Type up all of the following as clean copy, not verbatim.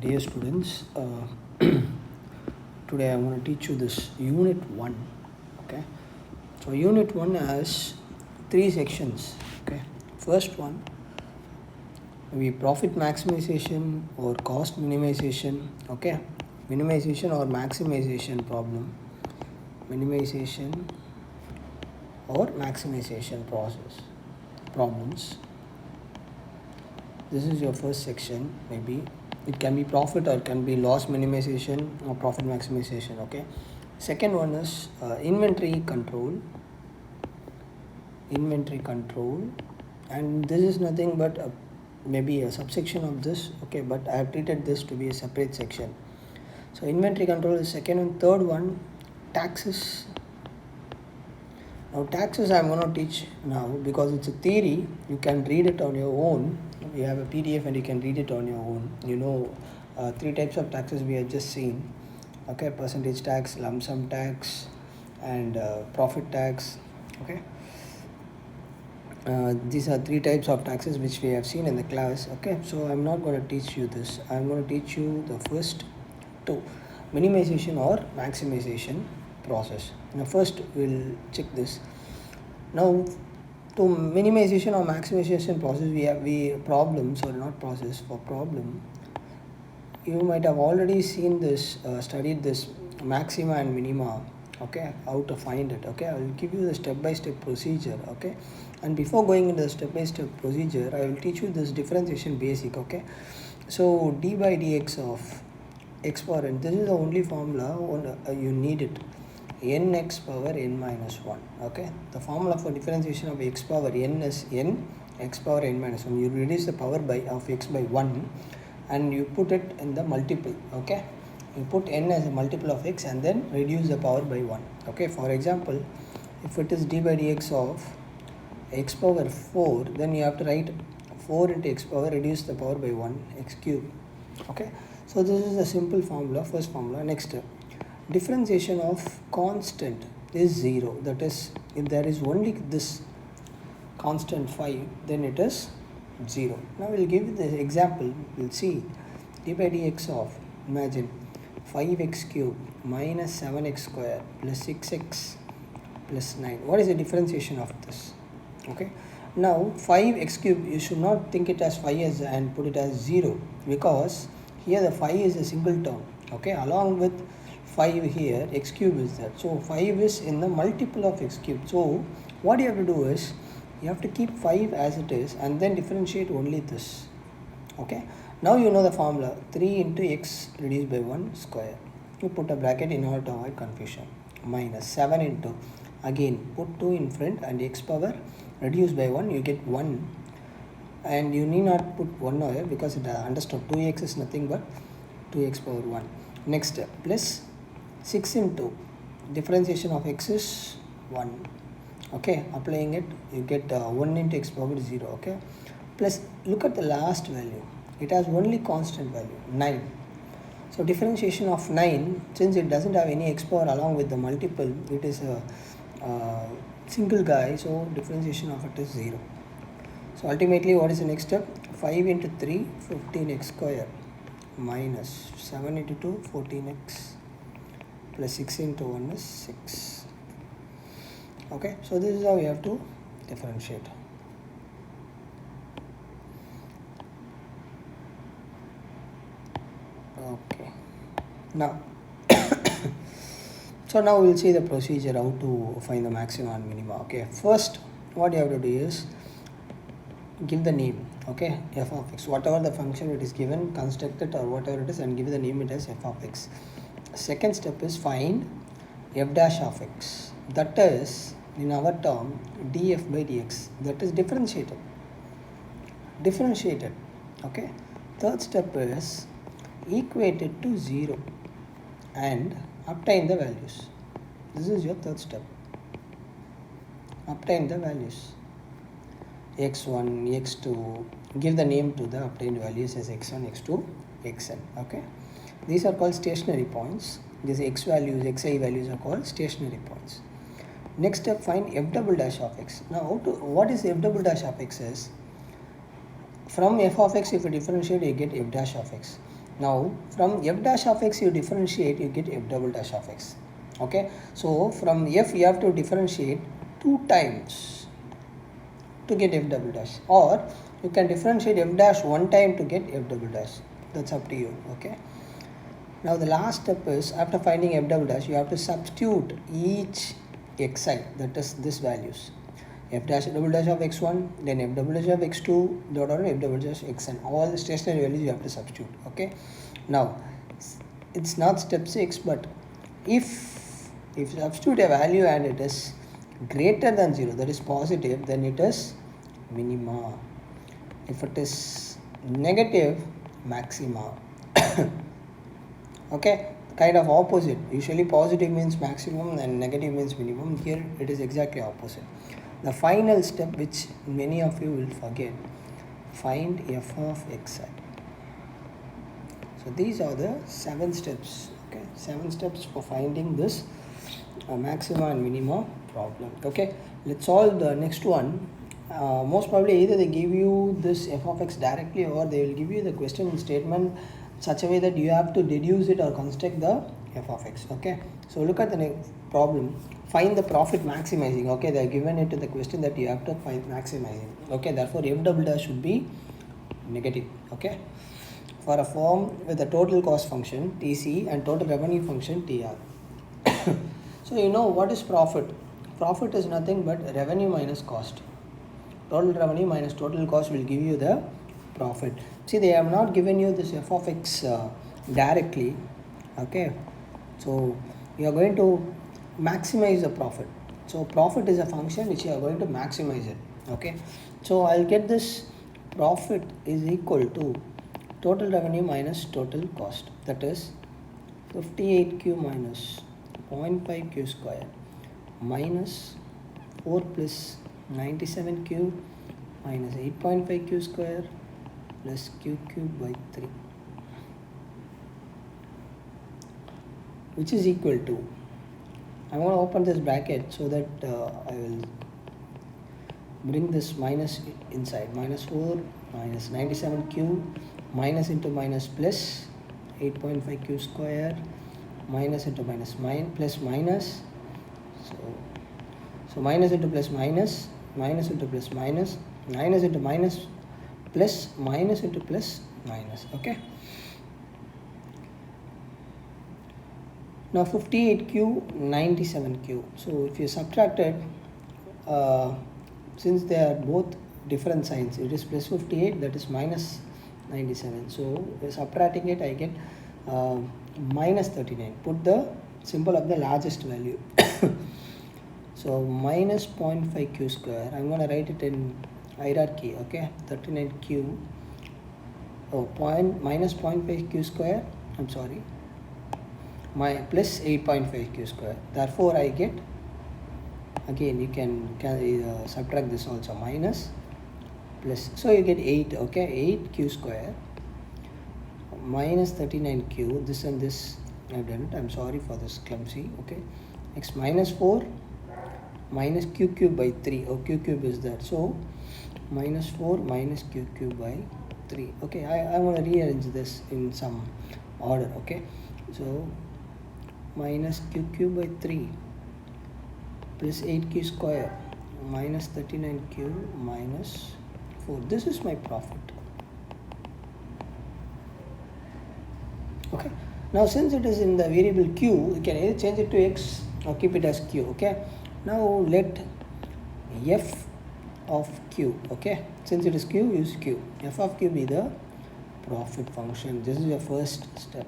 Dear students, today I'm going to teach you this unit 1. Okay, so unit 1 has 3 sections. Okay, first one will be profit maximization or cost minimization. Okay, minimization or maximization problem, minimization or maximization process problems. This is your first section. Maybe it can be profit or it can be loss minimization or profit maximization. Okay, second one is inventory control, and this is nothing but maybe a subsection of this. Okay, but I have treated this to be a separate section. So inventory control is second, and third one, taxes. Now taxes I'm going to teach now because it's a theory. You can read it on your own. You have a PDF and you can read it on your own. You know, 3 types of taxes we have just seen. Okay, percentage tax, lump sum tax, and profit tax. Okay, these are 3 types of taxes which we have seen in the class. Okay, so I'm not going to teach you this. I'm going to teach you the first 2, minimization or maximization process. Now first we'll check this. Now to minimization or maximization process, we have problems, or not process, for problem. You might have already seen this, studied this maxima and minima. Okay, how to find it. Okay, I will give you the step-by-step procedure. Okay, and before going into the step-by-step procedure, I will teach you this differentiation basic. Okay, so d by dx of x power n, this is the only formula you need it, nx power n minus 1. Okay, the formula for differentiation of x power n is n x power n minus 1. You reduce the power by of x by 1 and you put it in the multiple. Okay, you put n as a multiple of x and then reduce the power by 1. Okay, for example, if it is d by dx of x power 4, then you have to write 4 into x power, reduce the power by 1, x cube. Okay, so this is a simple formula, first formula. Next, differentiation of constant is 0. That is, if there is only this constant 5, then it is 0. Now we'll give the example. We'll see d by dx of, imagine, 5x cube minus 7x square plus 6x plus 9. What is the differentiation of this? Okay, now 5x cube, you should not think it as 5 as and put it as 0, because here the 5 is a single term. Okay, along with 5 here, x cube is there. So 5 is in the multiple of x cube. So what you have to do is, you have to keep 5 as it is and then differentiate only this. Okay, now you know the formula, 3 into x reduced by 1 square. You put a bracket in order to avoid confusion. Minus 7 into, again put 2 in front, and x power reduced by 1, you get 1. And you need not put 1 over because it understood 2x is nothing but 2x power 1. Next, plus 6 into, differentiation of x is 1. Okay, applying it, you get 1 into x power 0. Okay, plus look at the last value, it has only constant value 9. So differentiation of 9, since it doesn't have any x power along with the multiple, it is a single guy, so differentiation of it is 0. So ultimately, what is the next step? 5 into 3, 15x square, minus 7 into 2, 14x, plus 6 into 1 is 6. Okay, so this is how we have to differentiate. Okay, now so now we'll see the procedure how to find the maxima and minima. Okay, first what you have to do is give the name. Okay, f of x, whatever the function it is given, construct it or whatever it is and give the name it as f of x. Second step is find f dash of x, that is in our term df by dx, that is differentiated. Okay, third step is equate it to 0 and obtain the values. This is your third step. Obtain the values, x1, x2, give the name to the obtained values as x1, x2, xn. Okay, these are called stationary points. These x values, xi values are called stationary points. Next step, find f double dash of x. Now what is f double dash of x is, from f of x, if you differentiate, you get f dash of x. Now from f dash of x you differentiate, you get f double dash of x. Okay, so from f you have to differentiate 2 times to get f double dash, or you can differentiate f dash 1 time to get f double dash. That's up to you. Okay, now the last step is, after finding f double dash, you have to substitute each xi, that is this values, f dash double dash of x1, then f double dash of x2, dot or f double dash xn, all the stationary values you have to substitute. Okay, now it's not step 6, but if you substitute a value and it is greater than 0, that is positive, then it is minima. If it is negative, maxima. Okay, kind of opposite. Usually positive means maximum and negative means minimum. Here it is exactly opposite. The final step, which many of you will forget, find f of xi. So these are the 7 steps. Okay, 7 steps for finding this maxima and minima problem. Okay, let's solve the next one. Most probably either they give you this f of x directly, or they will give you the question statement such a way that you have to deduce it or construct the f of x. Okay, so look at the next problem. Find the profit maximizing. Okay, they are given it to the question that you have to find maximizing. Okay, therefore f double dash should be negative. Okay, for a firm with a total cost function TC and total revenue function TR. So you know what is profit? Profit is nothing but revenue minus cost. Total revenue minus total cost will give you the profit. See, they have not given you this f of x directly. Okay, so you are going to maximize the profit. So profit is a function which you are going to maximize it. Okay, so I'll get this profit is equal to total revenue minus total cost, that is 58q minus 0.5q square minus 4 plus 97q minus 8.5q square plus q cube by 3, which is equal to, I want to open this bracket so that I will bring this minus inside, minus 4 minus 97q minus into minus plus 8.5q square minus into minus plus minus, so minus into plus minus, minus into plus minus, minus into minus plus, minus into plus minus. Okay, now 58q 97q, so if you subtract it, since they are both different signs, it is plus 58, that is minus 97, so subtracting it I get minus 39. Put the symbol of the largest value. So minus 0.5q square, I'm going to write it in hierarchy. Okay, 39q, minus 0.5q square, I'm sorry, my plus 8.5q square. Therefore I get, again you can subtract this also, minus plus, so you get 8. Okay, 8q square minus 39q, this and this I've done it, I'm sorry for this clumsy. Okay, next minus 4 minus q cube by 3, q cube is that, so minus 4 minus q cube by 3. Okay, I want to rearrange this in some order. Okay, so minus q cube by 3 plus 8q square minus 39q minus 4. This is my profit. Okay, now since it is in the variable q, you can either change it to x or keep it as q. Okay, now let f of q, okay, since it is q, use q, f of q be the profit function. This is your first step.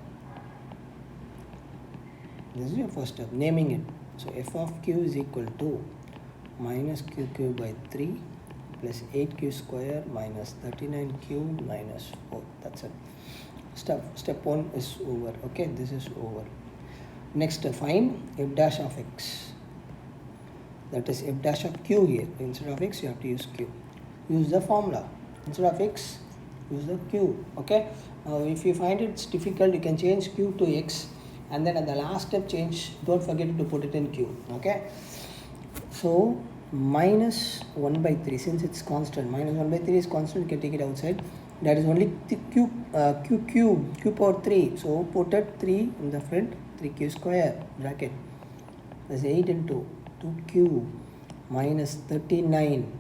This is your first step, naming it. So f of q is equal to minus q cube by 3 plus 8q square minus 39q minus 4. That's it. Step 1 is over. Okay, this is over. Next, find f dash of x. That is f dash of q here. Instead of x, you have to use q. Use the formula. Instead of x, use the q. Okay. Now, if you find it's difficult, you can change q to x, and then at the last step change. Don't forget to put it in q. Okay. So minus 1 by 3, since it's constant, minus 1 by 3 is constant, you can take it outside. that is only the q power 3. So put it 3 in the front, 3q square bracket plus 8 into 2q minus 39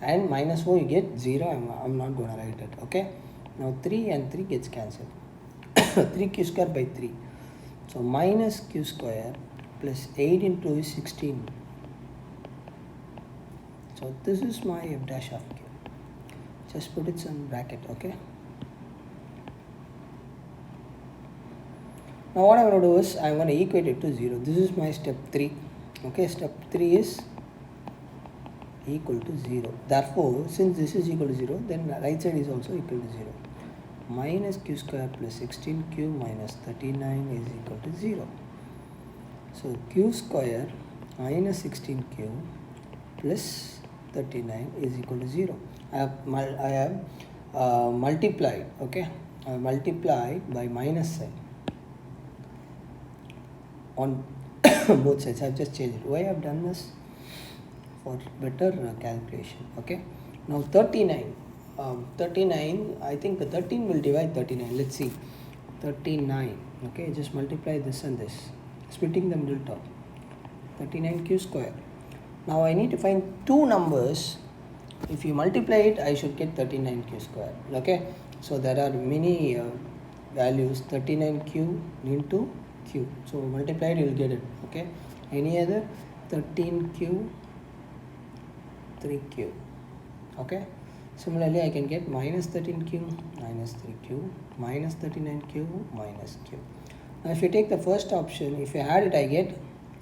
and minus 4 you get 0. I'm not going to write it. Okay, now 3 and 3 gets cancelled. 3q square by 3, so minus q square plus 8 into 16. So this is my f dash of q. Just put it in bracket. Okay, now what I'm going to do is I'm going to equate it to 0. This is my step 3. Okay, step 3 is equal to 0. Therefore, since this is equal to 0, then right side is also equal to 0. Minus q square plus 16q minus 39 is equal to 0. So q square minus 16q plus 39 is equal to 0. I have multiplied. Okay, I have multiplied by minus sign on both sides. I have just changed it. Why I have done this? For better calculation. Okay, now 39. 39, I think the 13 will divide 39. Let's see. 39. Okay, just multiply this and this, splitting the middle term. 39q square. Now I need to find two numbers. If you multiply it, I should get 39q square. Okay, so there are many values. 39q into q. So multiply it, you will get it. Okay, any other? 13q, 3q. Okay, similarly I can get minus 13q minus 3q minus 39q minus q. Now if you take the first option, if you add it, I get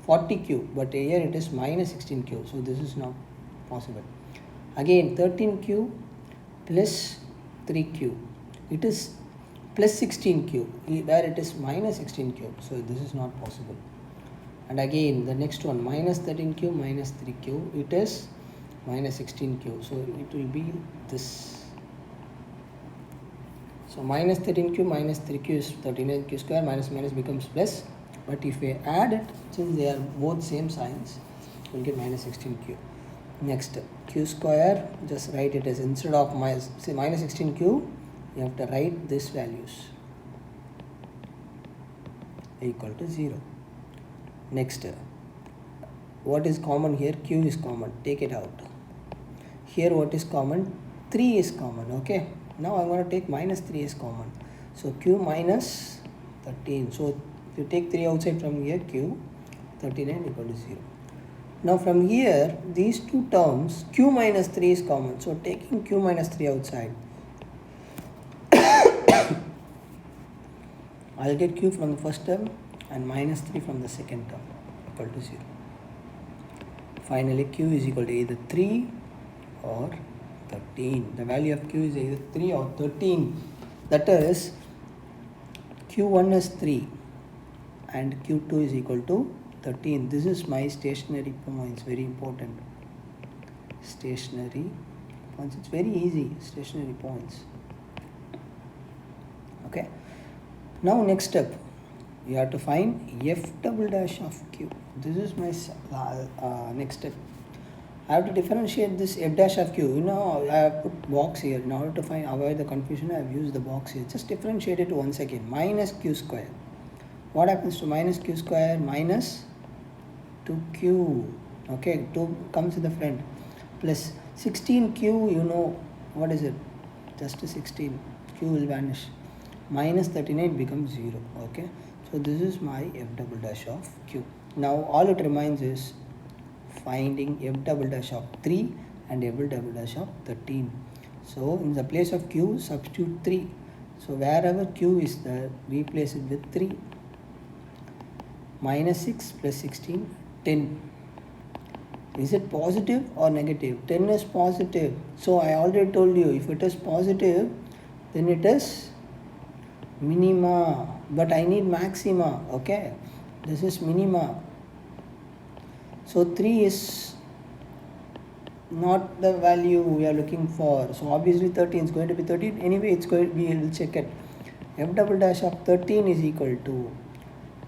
40q, but here it is minus 16q, so this is not possible. Again 13q plus 3q, it is plus 16q, where it is minus 16q, so this is not possible. And again the next one, minus 13q minus 3q, it is minus 16q, so it will be this. So minus 13q minus 3q is 39q square, minus minus becomes plus, but if we add it, since they are both same signs, we will get minus 16q. Next, q square, just write it as, instead of minus 16q, you have to write these values equal to 0. Next, what is common here? Q is common, take it out. Here what is common? 3 is common. Okay, now I'm going to take minus 3 is common, so q minus 13. So if you take 3 outside from here, q 39 equal to 0. Now from here, these two terms, q minus 3 is common, so taking q minus 3 outside, I'll get q from the first term and minus 3 from the second term equal to 0. Finally q is equal to either 3 or 13. The value of q is either 3 or 13. That is, q1 is 3 and q2 is equal to 13. This is my stationary points, very important. Stationary points, it's very easy, stationary points. Okay, now next step, you have to find f double dash of q. This is my next step. I have to differentiate this f dash of q. You know, I have put box here. In order to avoid the confusion, I have used the box here. Just differentiate it once again. Minus q square. What happens to minus q square? Minus 2q. Okay, 2 comes in the front. Plus 16q, you know, what is it? Just 16. Q will vanish. Minus 39 becomes 0. Okay, so this is my f double dash of q. Now all it remains is finding f double dash of 3 and f double dash of 13. So in the place of q, substitute 3. So wherever q is there, replace it with 3. Minus 6 plus 16, 10. Is it positive or negative? 10 is positive. So I already told you, if it is positive, then it is minima. But I need maxima. Okay, this is minima. So 3 is not the value we are looking for. So obviously 13 is going to be 13. Anyway, it's going to be, we will check it. F double dash of 13 is equal to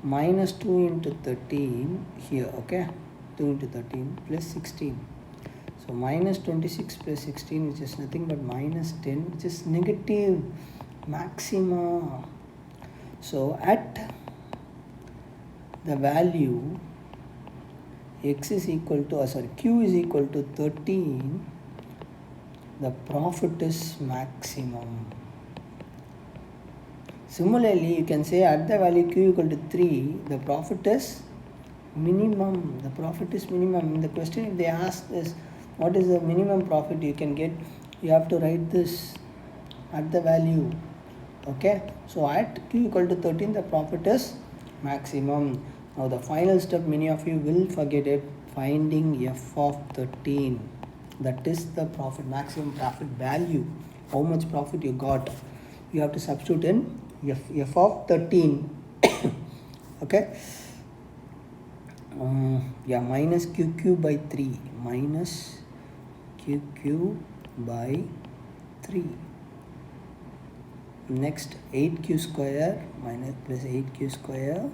minus 2 into 13 here. Okay, 2 into 13 plus 16. So minus 26 plus 16, which is nothing but minus 10, which is negative maxima. So at the value x is equal to q is equal to 13, the profit is maximum. Similarly, you can say at the value q equal to 3, the profit is minimum. The profit is minimum. In the question, if they ask is what is the minimum profit you can get, you have to write this at the value. Okay, so at q equal to 13, the profit is maximum. Now the final step, many of you will forget it, finding f of 13. That is the profit, maximum profit value. How much profit you got, you have to substitute in f of 13. Okay, minus qq by 3, minus qq by 3. Next 8q square minus plus 8q square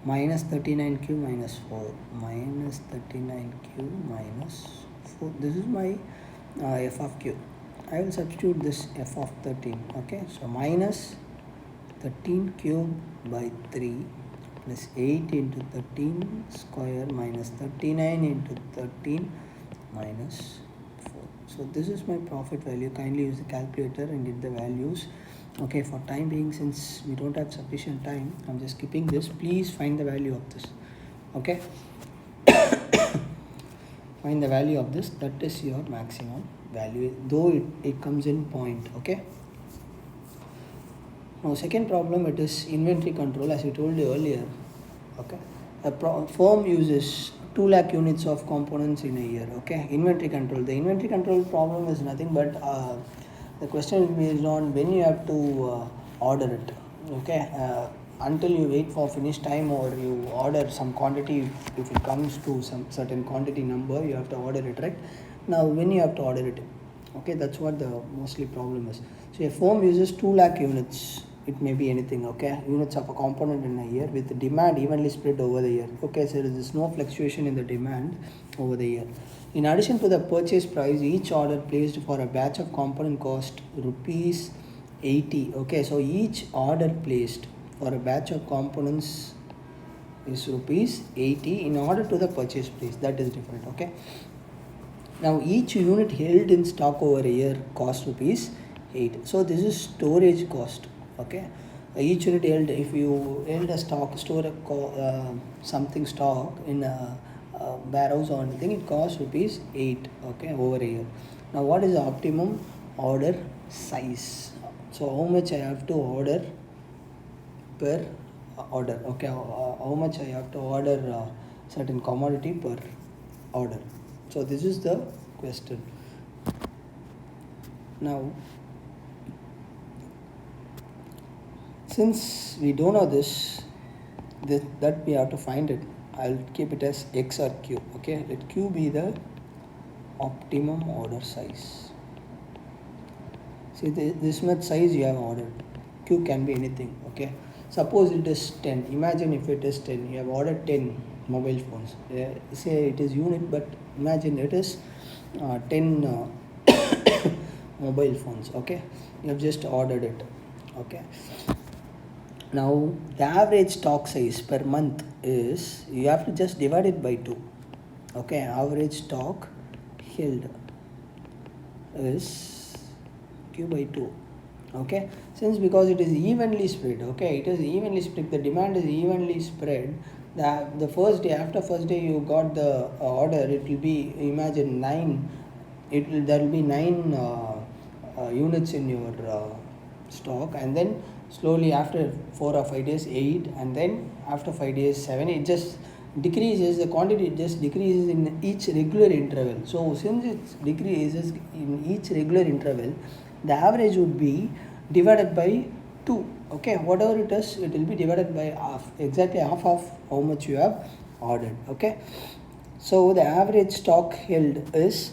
minus 39q minus 4, minus 39q minus 4. This is my f of q. I will substitute this f of 13. Okay, so minus 13 cube by 3 plus 8 into 13 square minus 39 into 13 minus 4. So this is my profit value. Kindly use the calculator and get the values. Okay, for time being, since we don't have sufficient time, I'm just skipping this. Please find the value of this. Okay, find the value of this. That is your maximum value, though it comes in point. Okay, now second problem, it is inventory control, as I told you earlier. Okay, a firm uses 2 lakh units of components in a year. Okay, inventory control. The inventory control problem is nothing but the question is based on when you have to order it. Okay, until you wait for finish time or you order some quantity, if it comes to some certain quantity number, you have to order it, right? Now when you have to order it, okay, that's what the mostly problem is. So a firm uses 2 lakh units. It may be anything, okay, units of a component in a year with the demand evenly spread over the year. Okay, so there is no fluctuation in the demand over the year. In addition to the purchase price, each order placed for a batch of component cost rupees 80. Okay, so each order placed for a batch of components is rupees 80 in order to the purchase price. That is different. Okay, now each unit held in stock over a year cost rupees 8. So this is storage cost. Okay, each unit held, if you held a stock, store a something stock in a warehouse or anything, it costs rupees 8. Okay, over a year. Now what is the optimum order size? So how much I have to order per order? Okay, how much I have to order certain commodity per order? So this is the question. Now since we don't know this, that we have to find it, I'll keep it as x or q. Okay, let q be the optimum order size. See, this much size you have ordered. Q can be anything. Okay, suppose it is 10. Imagine if it is 10, you have ordered 10 mobile phones. Say it is unit, but imagine it is 10 mobile phones. Okay, you have just ordered it. Okay, now the average stock size per month is, you have to just divide it by 2. Okay, average stock held is q by 2. Okay, since because it is evenly spread, okay, it is evenly spread, the demand is evenly spread. The first day, after first day you got the order, it will be, imagine 9, there will be 9 units in your stock, and then slowly after 4 or 5 days 8, and then after 5 days 7. It just decreases, the quantity just decreases in each regular interval. So since it decreases in each regular interval, the average would be divided by 2. Okay, whatever it is, it will be divided by half, exactly half of how much you have ordered. Okay, so the average stock held is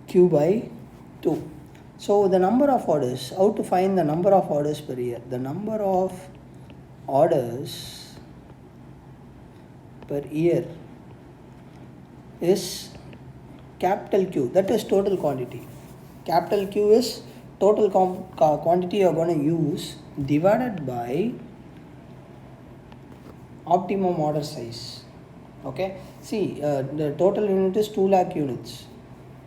q by 2. So the number of orders, how to find the number of orders per year? The number of orders per year is capital Q, that is total quantity. Capital Q is total quantity you are going to use divided by optimum order size. Okay, see, the total unit is 2 lakh units.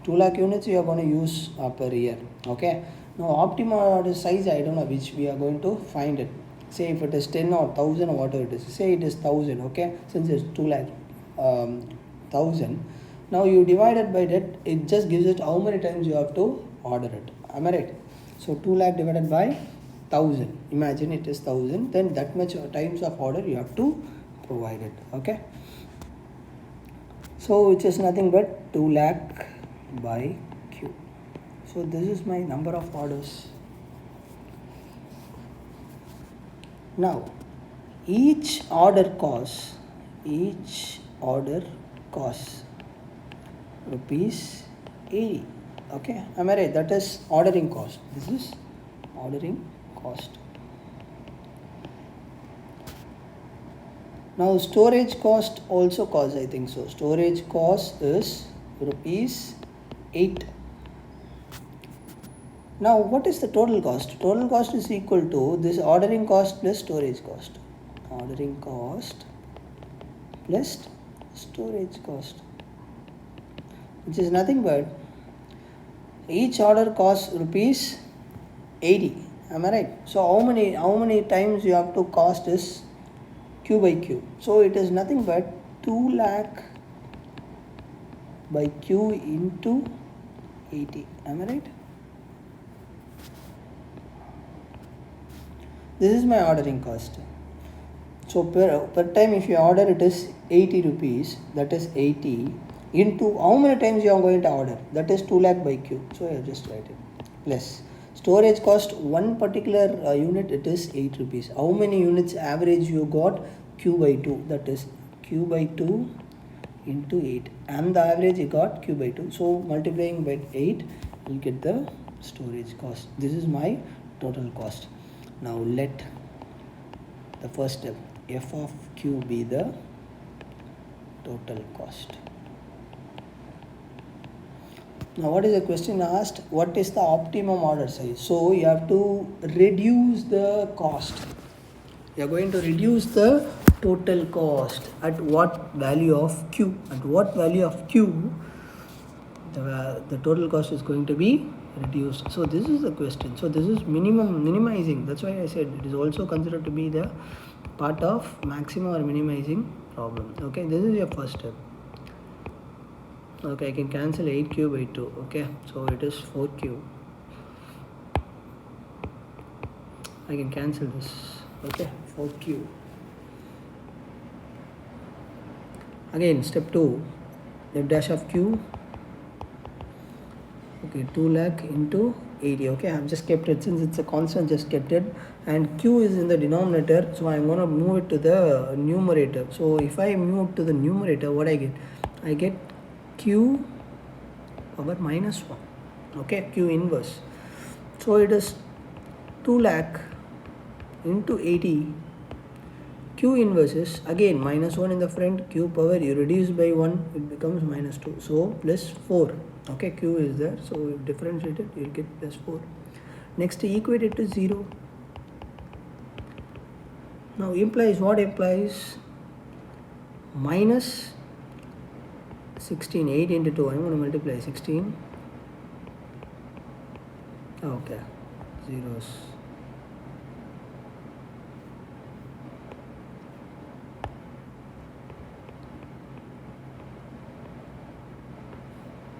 2 lakh units you are going to use per year. Okay, now optimum order size, I don't know which we are going to find it. Say if it is 10 or 1000 or whatever it is, say it is 1000. Okay, since it's 2 lakh 1000, now you divide it by that, it just gives it how many times you have to order it. Am I right? So 2 lakh divided by 1000, imagine it is 1000, then that much times of order you have to provide it. Okay, so which is nothing but 2 lakh by Q. So this is my number of orders. Now each order costs rupees 80. Okay, am I right? That is ordering cost. This is ordering cost. Now storage cost also costs, I think so. Storage cost is rupees 8. Now what is the total cost? Total cost is equal to this ordering cost plus storage cost. Ordering cost plus storage cost, which is nothing but each order costs rupees 80. Am I right? So how many times you have to cost is Q by Q. So it is nothing but 2 lakh by Q into 80. Am I right? This is my ordering cost. So per time if you order, it is 80 rupees, that is 80 into how many times you are going to order, that is 2 lakh by Q. So I just write it plus storage cost, one particular unit, it is 8 rupees. How many units average you got? Q by 2, that is Q by 2 into 8, and the average you got Q by 2. So multiplying by 8 you will get the storage cost. This is my total cost. Now let the first step, f of Q, be the total cost. Now what is the question asked? What is the optimum order size? So you have to reduce the cost. You are going to reduce the total cost at what value of Q? At what value of Q the total cost is going to be reduced? So this is the question. So this is minimizing. That's why I said it is also considered to be the part of maximum or minimizing problem. Okay, this is your first step. Okay, I can cancel 8Q by 2. Okay, so it is 4Q. I can cancel this. Okay, 4Q. Again, step 2, f dash of Q. Okay, 2 lakh into 80. Okay, I have just kept it, since it's a constant, just kept it, and Q is in the denominator, so I'm going to move it to the numerator. So if I move to the numerator, what I get? I get Q power minus 1. Okay, Q inverse. So it is 2 lakh into 80. Q inverse is again minus 1 in the front, Q power, you reduce by 1, it becomes minus 2. So plus 4. Okay, Q is there, so if differentiate it, you will get plus 4. Next, equate it to 0. Now implies, what implies? Minus 16, 8 into 2, I'm going to multiply 16. Okay, zeros.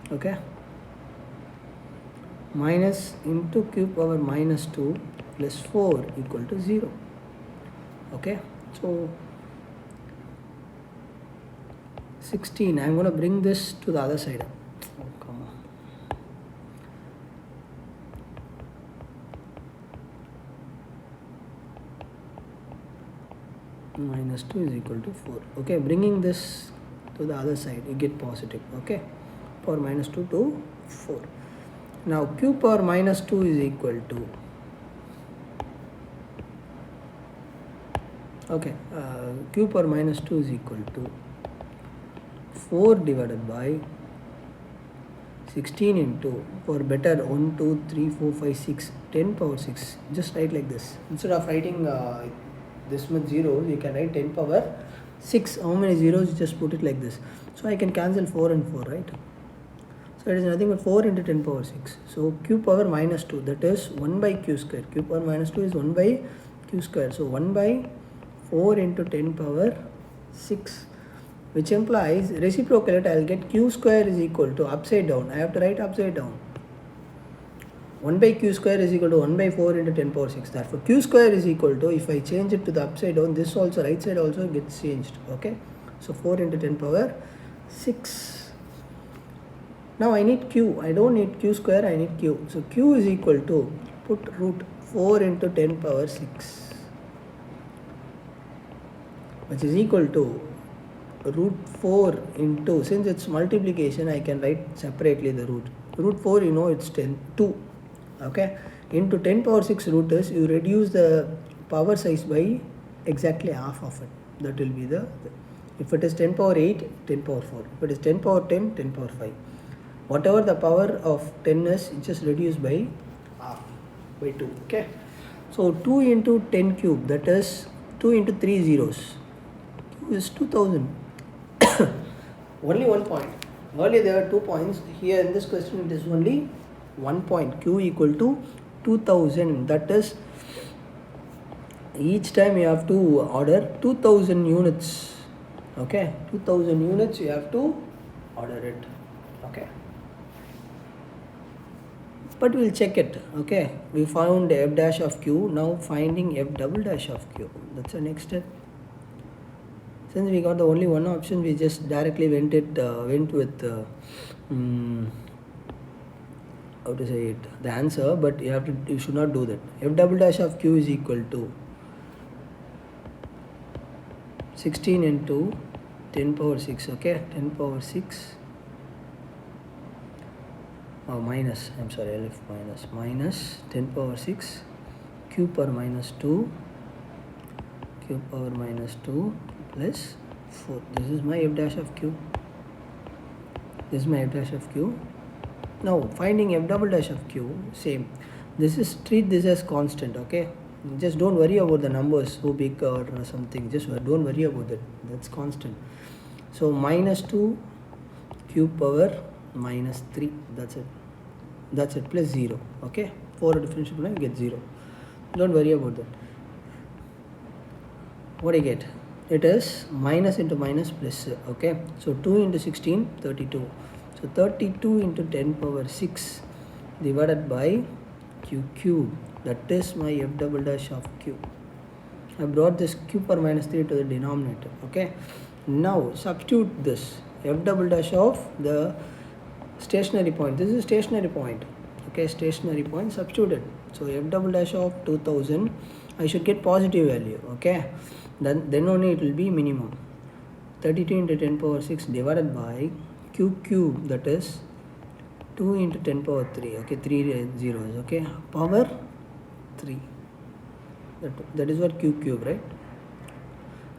Okay, minus into Q power minus 2 plus 4 equal to 0. Okay, so 16, I'm going to bring this to the other side. Oh, come on. Minus 2 is equal to 4. Okay, bringing this to the other side, you get positive. Okay, power minus 2 to 4. Now Q power minus 2 is equal to, okay, Q power minus 2 is equal to 4 divided by 16 into, for better, 1, 2, 3, 4, 5, 6, 10 power 6. Just write like this. Instead of writing this much zeros, you can write 10 power 6. How many zeros? Just put it like this. So I can cancel 4 and 4, right? So it is nothing but 4 into 10 power 6. So q power minus 2, that is 1 by q square. Q power minus 2 is 1 by q square. So 1 by 4 into 10 power 6, which implies reciprocally I will get q square is equal to, upside down, I have to write upside down. 1 by q square is equal to 1 by 4 into 10 power 6. Therefore q square is equal to, if I change it to the upside down, this also, right side also gets changed. Okay, so 4 into 10 power 6. Now I need q, I don't need q square, I need q. So q is equal to, put root 4 into 10 power 6, which is equal to root 4 into, since it's multiplication, I can write separately the root. Root 4, you know, it's 2. Okay, into 10 power 6 root is, you reduce the power size by exactly half of it. That will be the, if it is 10 power 8, 10 power 4. If it is 10 power 10, 10 power 5. Whatever the power of 10 is, it just reduced by half, by 2. Okay, so 2 into 10 cube, that is 2 into 3 zeros. Q is 2000. Only 1 point. Earlier there were 2 points. Here in this question it is only 1 point. Q equal to 2000. That is, each time you have to order 2000 units. Okay, 2000 units you have to order it. Okay, but we'll check it. Okay, we found f dash of q. Now finding f double dash of q. That's the next step. Since we got the only one option, we just directly went with how to say it, the answer. But you should not do that. F double dash of q is equal to 16 into 10 power 6. Okay, 10 power 6. Minus, I'm sorry, I left minus 10 power 6 q power minus 2 q power minus 2 plus 4. This is my f dash of q. This is my f dash of q. Now finding f double dash of q, same. This is, treat this as constant. Okay, just don't worry about the numbers so big or something. Just don't worry about that. That's constant. So minus 2 q power minus 3. That's it, plus 0. Okay, 4 differential, you get 0. Don't worry about that. What do you get? It is minus into minus plus. Okay, so 2 into 16, 32. So 32 into 10 power 6 divided by q cube. That is my f double dash of q. I brought this q power minus 3 to the denominator. Okay, now substitute this f double dash of the stationary point. This is stationary point. Okay, stationary point, substituted. So f double dash of 2000, I should get positive value. Okay, then only it will be minimum. 32 into 10 power 6 divided by q cube, that is 2 into 10 power 3. Okay, 3 zeros. Okay, power 3. That is what q cube, right?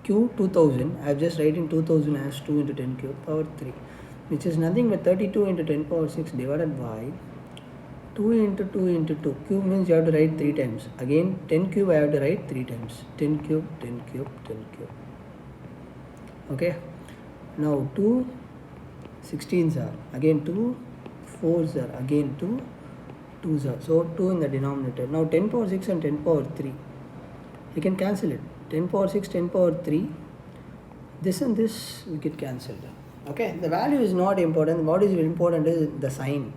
Q 2000, I am just writing 2000 as 2 into 10 cube power 3, which is nothing but 32 into 10 power 6 divided by 2 into 2 into 2. Cube means you have to write 3 times. Again 10 cube I have to write 3 times. 10 cube, 10 cube, 10 cube. Okay, now 2 16s are, again 2 4s are, again 2 2s are. So 2 in the denominator. Now 10 power 6 and 10 power 3, you can cancel it. 10 power 6, 10 power 3, this and this will get cancelled. Okay, the value is not important. What is important is the sign.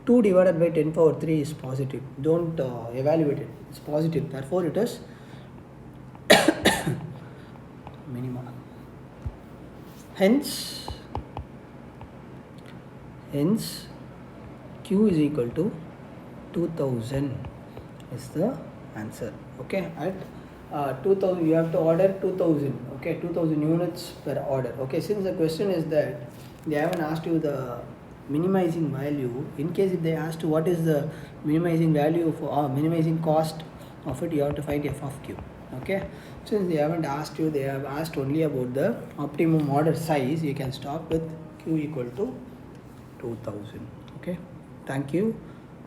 2 divided by 10 power 3 is positive. Don't evaluate it. It's positive. Therefore, it is minimum. Hence, Q is equal to 2000 is the answer. Okay, at 2000 you have to order 2000. Okay, 2000 units per order. Okay, since the question is that they haven't asked you the minimizing value, in case if they asked you what is the minimizing value for minimizing cost of it, you have to find f of q. Okay, since they haven't asked you, they have asked only about the optimum order size, you can stop with q q equal to 2000. Okay, thank you.